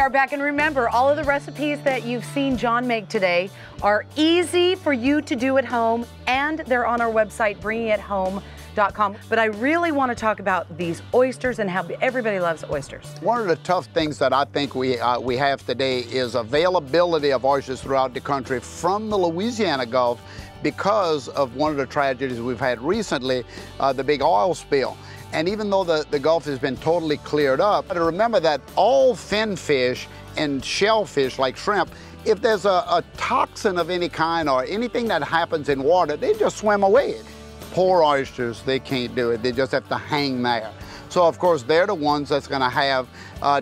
are back, and remember, all of the recipes that you've seen John make today are easy for you to do at home, and they're on our website, bringingithome.com. But I really want to talk about these oysters and how everybody loves oysters. One of the tough things that I think we have today is availability of oysters throughout the country from the Louisiana Gulf because of one of the tragedies we've had recently, the big oil spill. And even though the Gulf has been totally cleared up, but remember that all fin fish and shellfish like shrimp, if there's a toxin of any kind or anything that happens in water, they just swim away. Poor oysters, they can't do it. They just have to hang there. So of course, they're the ones that's gonna have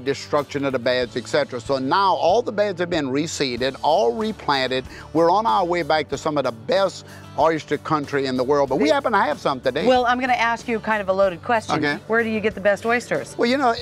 destruction of the beds, etc. So now all the beds have been reseeded, all replanted. We're on our way back to some of the best oyster country in the world, but we happen to have some today. Well, I'm gonna ask you kind of a loaded question. Okay. Where do you get the best oysters? Well, you know,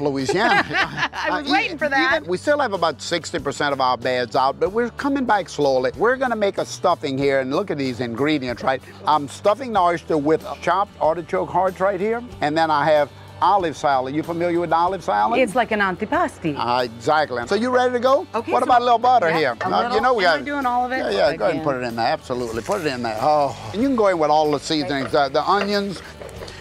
Louisiana. I was waiting for that. We still have about 60% of our beds out, but we're coming back slowly. We're gonna make a stuffing here, and look at these ingredients, right? I'm stuffing the oyster with chopped artichoke hearts right here, and then I have olive salad. You familiar with olive salad? It's like an antipasti. Exactly. So you ready to go? Okay. What about a little butter here? You know we got. Am I doing all of it? Yeah, go ahead and put it in there. Absolutely, put it in there. Oh, and you can go in with all the seasonings, the onions.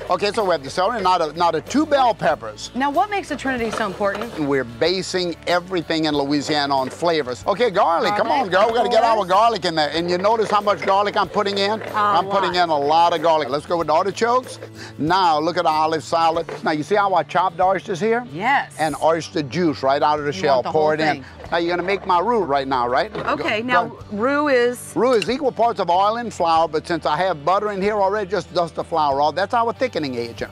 Okay, so we have the celery, now the 2 bell peppers. Now, what makes the Trinity so important? We're basing everything in Louisiana on flavors. Okay, garlic, come on, girl. We got to get our garlic in there. And you notice how much garlic I'm putting in? I'm putting in a lot of garlic. Let's go with the artichokes. Now, look at the olive salad. Now, you see how I chopped oysters here? Yes. And oyster juice right out of the shell. Pour it in. Now, you're going to make my roux right now, right? Okay, now roux is? Roux is equal parts of oil and flour, but since I have butter in here already, just dust the flour off. That's our thickening agent.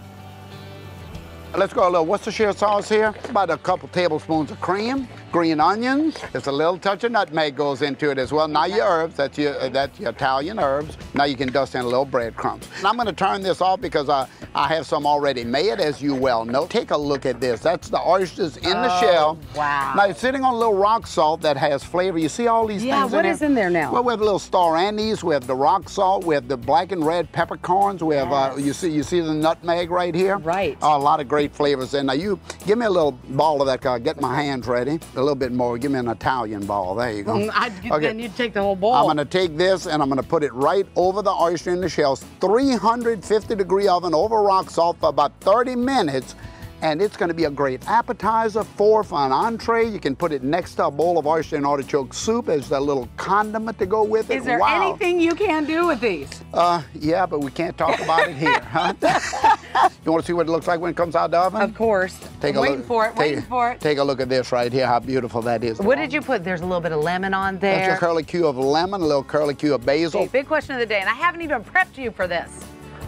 Let's go a little Worcestershire sauce here. About a couple tablespoons of cream, green onions. Just a little touch of nutmeg goes into it as well. Now your herbs, that's your Italian herbs. Now you can dust in a little breadcrumbs. And I'm going to turn this off because I have some already made, as you well know. Take a look at this. That's the oysters in the shell. Wow. Now it's sitting on a little rock salt that has flavor. You see all these things in there? Yeah, what is in there now? Well, we have a little star anise. We have the rock salt. We have the black and red peppercorns. We have, you see the nutmeg right here? Right. A lot of great flavors in. Now you give me a little ball of that. Get my hands ready. A little bit more. Give me an Italian ball. There you go. Okay. Then you take the whole bowl. I'm going to take this and I'm going to put it right over the oyster in the shells. 350-degree oven over rock salt for about 30 minutes. And it's going to be a great appetizer for an entree. You can put it next to a bowl of oyster and artichoke soup as a little condiment to go with it. Is there anything you can do with these? Yeah, but we can't talk about it here. Huh? You want to see what it looks like when it comes out of the oven? Of course. Waiting for it. Take a look at this right here, how beautiful that is. What did you put? There's a little bit of lemon on there. That's a curlicue of lemon, a little curlicue of basil. Okay, big question of the day, and I haven't even prepped you for this.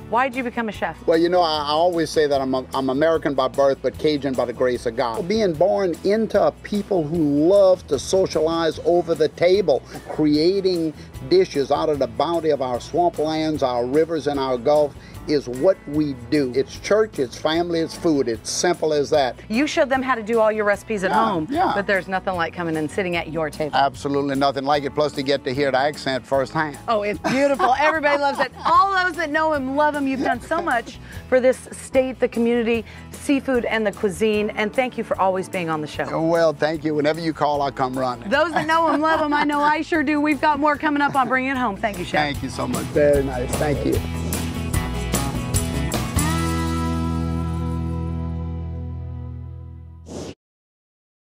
Why did you become a chef? Well, you know, I always say that I'm American by birth, but Cajun by the grace of God. Being born into a people who love to socialize over the table, creating dishes out of the bounty of our swamplands, our rivers, and our Gulf is what we do. It's church, it's family, it's food. It's simple as that. You showed them how to do all your recipes at home, but there's nothing like coming and sitting at your table. Absolutely nothing like it, plus to get to hear the accent firsthand. Oh, it's beautiful. Everybody loves it. All those that know him love him. You've done so much for this state, the community, seafood, and the cuisine, and thank you for always being on the show. Oh, well, thank you. Whenever you call, I'll come running. Those that know him love him. I know I sure do. We've got more coming up on Bring It Home. Thank you, Chef. Thank you so much. Very nice. Thank you.